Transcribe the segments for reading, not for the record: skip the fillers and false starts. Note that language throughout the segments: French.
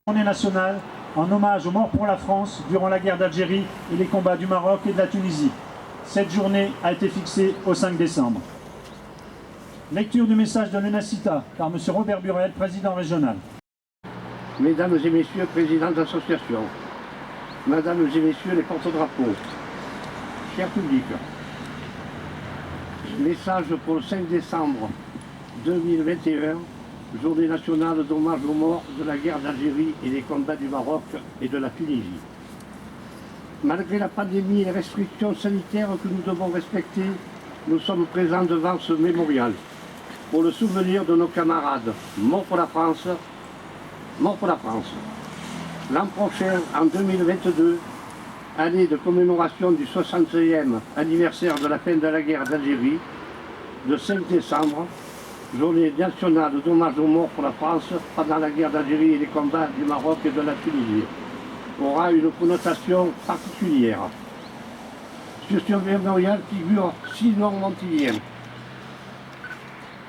Journée nationale en hommage aux morts pour la France durant la guerre d'Algérie et les combats du Maroc et de la Tunisie. Cette journée a été fixée au 5 décembre. Lecture du message de l'UNACITA par M. Robert Burel, président régional. Mesdames et messieurs, présidents d'associations, Mesdames et messieurs les porte-drapeaux, chers publics, message pour le 5 décembre 2021, journée nationale d'hommage aux morts de la guerre d'Algérie et des combats du Maroc et de la Tunisie. Malgré la pandémie et les restrictions sanitaires que nous devons respecter, nous sommes présents devant ce mémorial pour le souvenir de nos camarades morts pour la France, L'an prochain, en 2022, année de commémoration du 60e anniversaire de la fin de la guerre d'Algérie, le 5 décembre, journée nationale d'hommage aux morts pour la France pendant la guerre d'Algérie et les combats du Maroc et de la Tunisie, aura une connotation particulière. Sur ce mémorial figure 6 noms montiliens.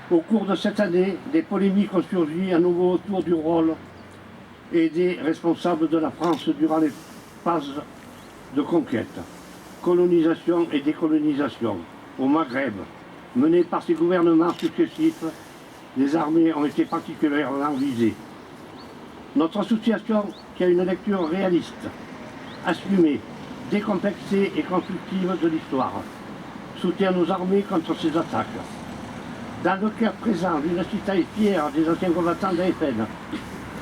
Au cours de cette année, des polémiques ont surgi à nouveau autour du rôle et des responsables de la France durant les phases de conquête, colonisation et décolonisation au Maghreb, menées par ces gouvernements successifs. Les armées ont été particulièrement visées. Notre association, qui a une lecture réaliste, assumée, décomplexée et constructive de l'histoire, soutient nos armées contre ces attaques. Dans le cas présent, l'UNACITA est fière des anciens combattants d'AFN,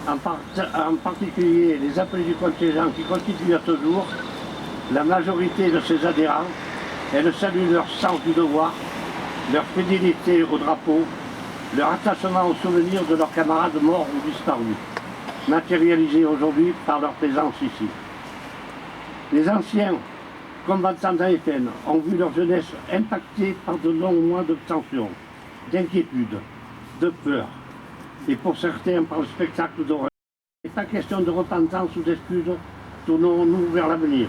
en particulier les appelés du contingent qui constituent à ce jour la majorité de ses adhérents. Elle salue leur sens du devoir, leur fidélité au drapeau, leur attachement au souvenir de leurs camarades morts ou disparus, matérialisés aujourd'hui par leur présence ici. Les anciens combattants d'AFN ont vu leur jeunesse impactée par de longs mois de tension, d'inquiétude, de peur, et pour certains par le spectacle d'horreur. Il n'est pas question de repentance ou d'excuses, tournons-nous vers l'avenir.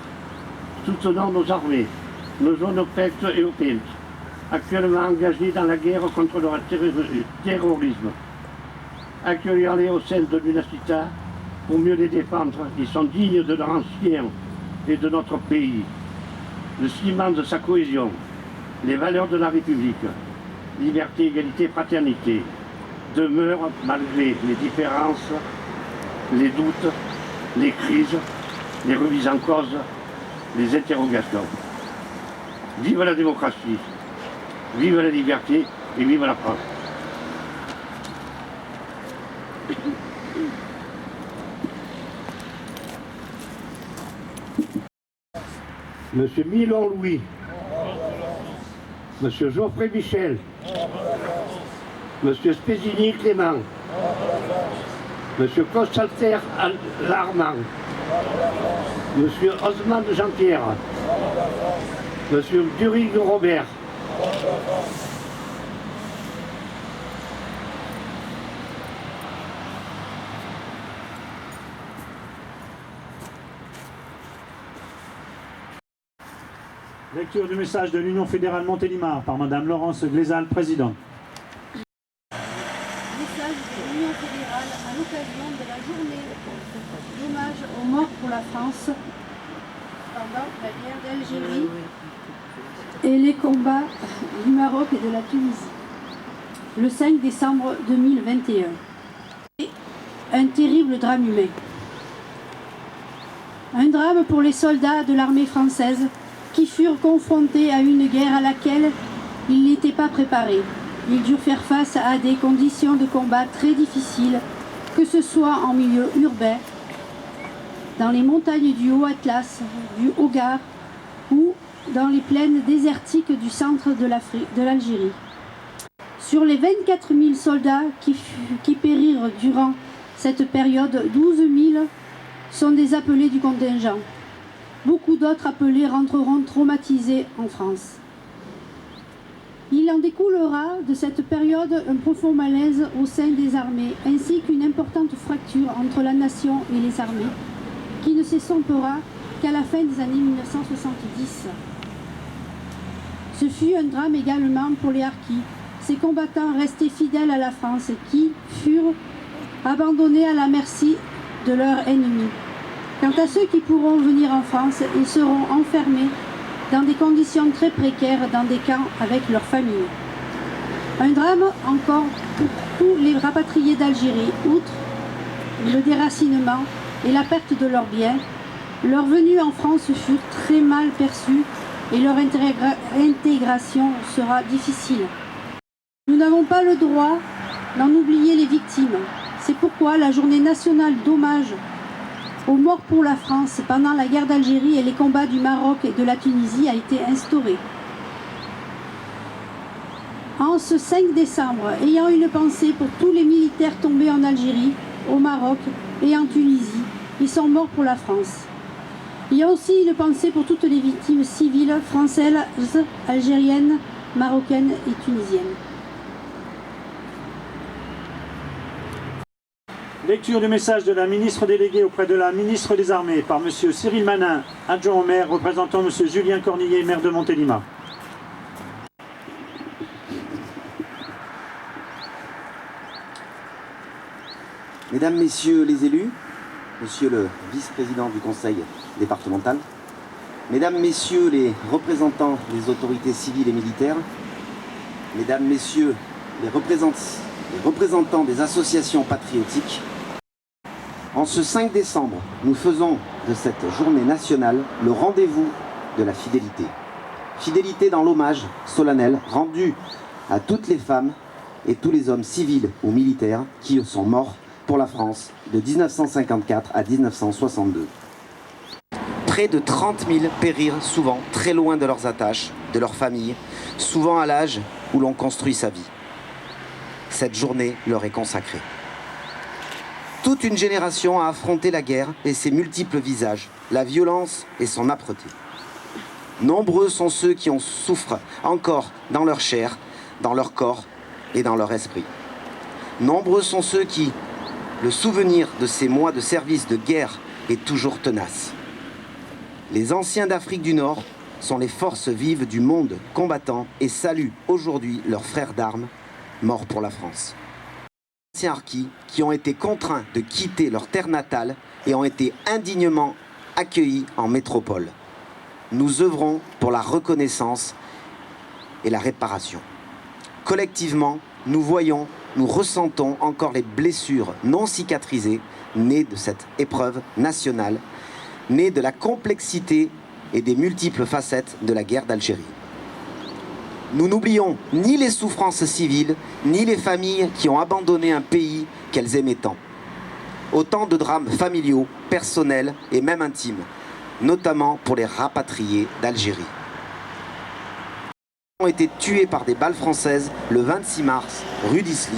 Soutenons nos armées, nos jeunes OPEX et OPEX, actuellement engagés dans la guerre contre le terrorisme. Accueillons-les au sein de l'UNACITA pour mieux les défendre. Ils sont dignes de leur ancien et de notre pays. Le ciment de sa cohésion, les valeurs de la République, liberté, égalité, fraternité, demeurent malgré les différences, les doutes, les crises, les remises en cause, les interrogations. Vive la démocratie, vive la liberté et vive la France. Monsieur Milon Louis, Monsieur Geoffrey Michel, Monsieur Spézini Clément, Monsieur Constantin Larmand, Monsieur Osman Jean-Pierre, Monsieur Durig Robert, Lecture du message de l'Union fédérale Montélimar par Madame Laurence Glézal, présidente. Message de l'Union fédérale à l'occasion de la journée d'hommage aux morts pour la France pendant la guerre d'Algérie et les combats du Maroc et de la Tunisie. Le 5 décembre 2021. Et un terrible drame humain. Un drame pour les soldats de l'armée française qui furent confrontés à une guerre à laquelle ils n'étaient pas préparés. Ils durent faire face à des conditions de combat très difficiles, que ce soit en milieu urbain, dans les montagnes du Haut-Atlas, du Hogar ou dans les plaines désertiques du centre de l'Algérie. Sur les 24 000 soldats qui périrent durant cette période, 12 000 sont des appelés du contingent. Beaucoup d'autres appelés rentreront traumatisés en France. Il en découlera de cette période un profond malaise au sein des armées, ainsi qu'une importante fracture entre la nation et les armées, qui ne s'estompera qu'à la fin des années 1970. Ce fut un drame également pour les harkis, ces combattants restés fidèles à la France qui furent abandonnés à la merci de leurs ennemis. Quant à ceux qui pourront venir en France, ils seront enfermés dans des conditions très précaires dans des camps avec leurs familles. Un drame encore pour tous les rapatriés d'Algérie, outre le déracinement et la perte de leurs biens. Leur venue en France fut très mal perçue et leur intégration sera difficile. Nous n'avons pas le droit d'en oublier les victimes. C'est pourquoi la journée nationale d'hommage aux morts pour la France pendant la guerre d'Algérie et les combats du Maroc et de la Tunisie a été instaurée. En ce 5 décembre, ayant une pensée pour tous les militaires tombés en Algérie, au Maroc et en Tunisie, ils sont morts pour la France. Il y a aussi une pensée pour toutes les victimes civiles françaises, algériennes, marocaines et tunisiennes. Lecture du message de la ministre déléguée auprès de la ministre des Armées par M. Cyril Manin, adjoint au maire, représentant M. Julien Cornillet, maire de Montélimar. Mesdames, Messieurs les élus, Monsieur le vice-président du conseil départemental, Mesdames, Messieurs les représentants des autorités civiles et militaires, Mesdames, Messieurs les représentants des associations patriotiques, en ce 5 décembre, nous faisons de cette journée nationale le rendez-vous de la fidélité. Fidélité dans l'hommage solennel rendu à toutes les femmes et tous les hommes civils ou militaires qui sont morts pour la France de 1954 à 1962. Près de 30 000 périrent souvent très loin de leurs attaches, de leurs familles, souvent à l'âge où l'on construit sa vie. Cette journée leur est consacrée. Toute une génération a affronté la guerre et ses multiples visages, la violence et son âpreté. Nombreux sont ceux qui en souffrent encore dans leur chair, dans leur corps et dans leur esprit. Nombreux sont ceux qui, le souvenir de ces mois de service de guerre est toujours tenace. Les anciens d'Afrique du Nord sont les forces vives du monde combattant et saluent aujourd'hui leurs frères d'armes morts pour la France. Les anciens harkis qui ont été contraints de quitter leur terre natale et ont été indignement accueillis en métropole. Nous œuvrons pour la reconnaissance et la réparation. Collectivement, nous voyons, nous ressentons encore les blessures non cicatrisées nées de cette épreuve nationale, nées de la complexité et des multiples facettes de la guerre d'Algérie. Nous n'oublions ni les souffrances civiles, ni les familles qui ont abandonné un pays qu'elles aimaient tant. Autant de drames familiaux, personnels et même intimes, notamment pour les rapatriés d'Algérie. Ont été tués par des balles françaises le 26 mars, rue d'Isly.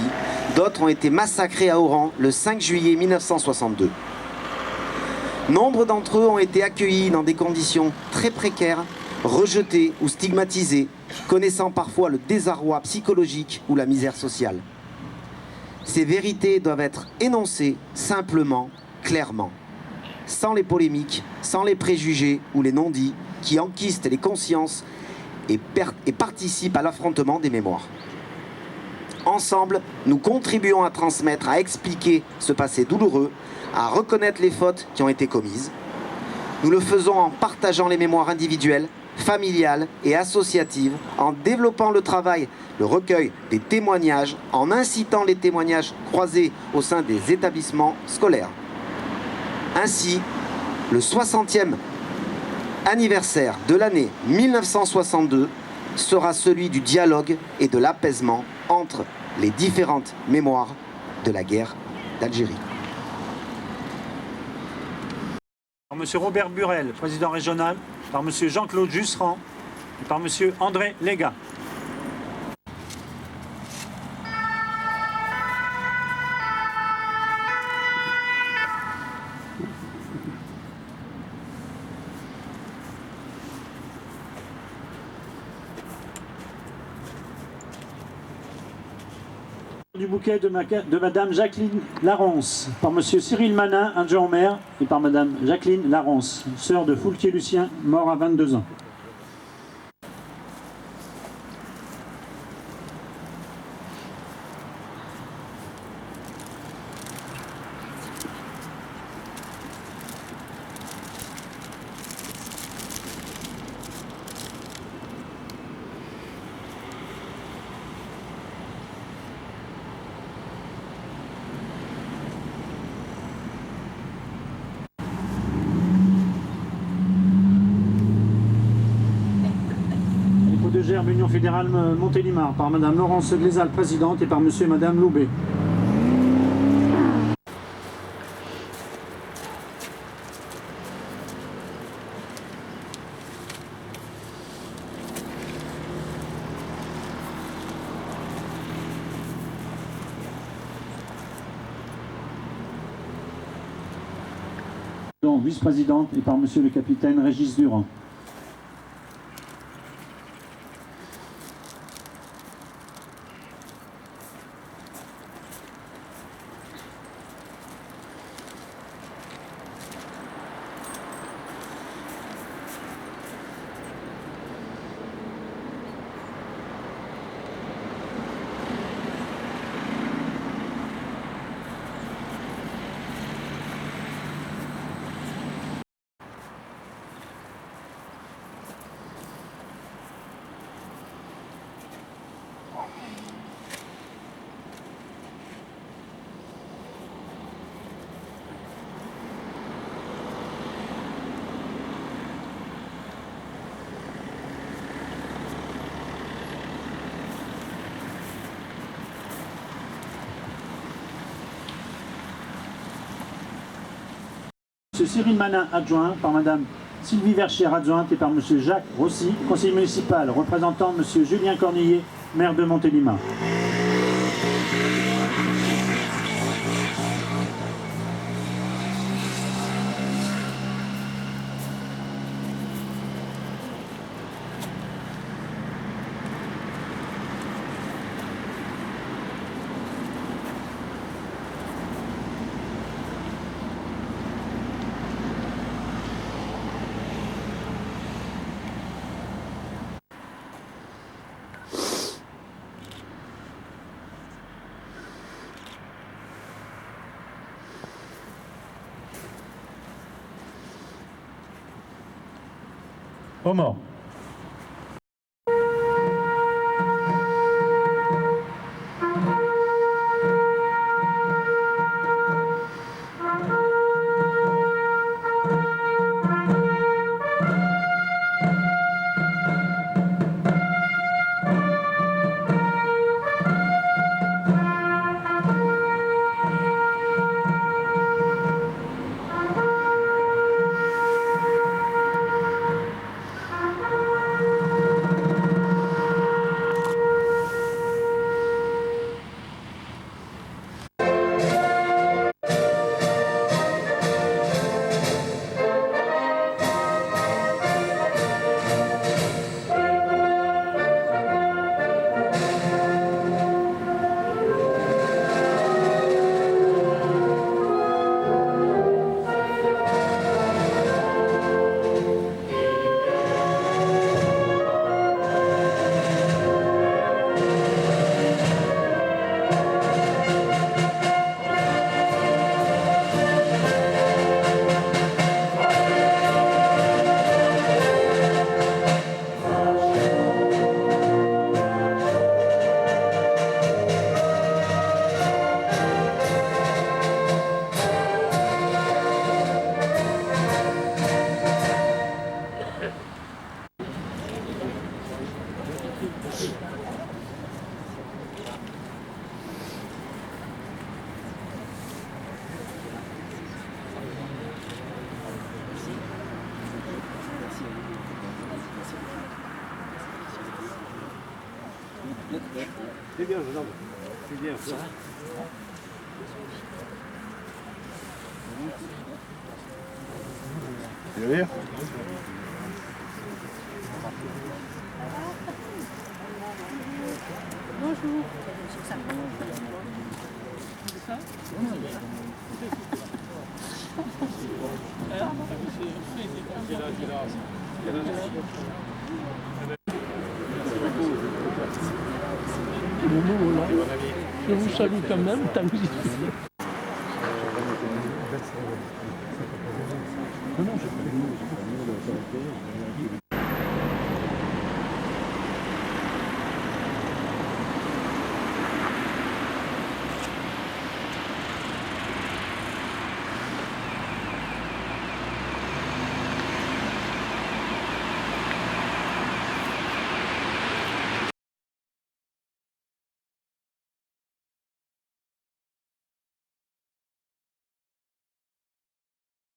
D'autres ont été massacrés à Oran le 5 juillet 1962. Nombre d'entre eux ont été accueillis dans des conditions très précaires, rejetés ou stigmatisés, connaissant parfois le désarroi psychologique ou la misère sociale. Ces vérités doivent être énoncées simplement, clairement, sans les polémiques, sans les préjugés ou les non-dits qui enquistent les consciences et participent à l'affrontement des mémoires. Ensemble, nous contribuons à transmettre, à expliquer ce passé douloureux, à reconnaître les fautes qui ont été commises. Nous le faisons en partageant les mémoires individuelles, familiales et associatives, en développant le travail, le recueil des témoignages, en incitant les témoignages croisés au sein des établissements scolaires. Ainsi, le 60e anniversaire de l'année 1962 sera celui du dialogue et de l'apaisement entre les différentes mémoires de la guerre d'Algérie. Par M. Robert Burel, président régional, par M. Jean-Claude Jusserand et par M. André Légat. Du bouquet de Madame Jacqueline Larence, par Monsieur Cyril Manin, adjoint au maire, et par Madame Jacqueline Larence, sœur de Foulquier-Lucien, mort à 22 ans. Gerbes Union Fédérale Montélimar par Madame Laurence Glézal, présidente, et par Monsieur et Madame Loubet. Vice-présidente et par Monsieur le capitaine Régis Durand. Monsieur Cyril Manin, adjoint, par Madame Sylvie Verchère, adjointe, et par Monsieur Jacques Rossi, conseiller municipal, représentant Monsieur Julien Cornillet, maire de Montélimar. Aux morts. C'est bien, non, c'est bien. Ça. Tu veux dire? Bonjour. Je vous salue quand même, t'as vu.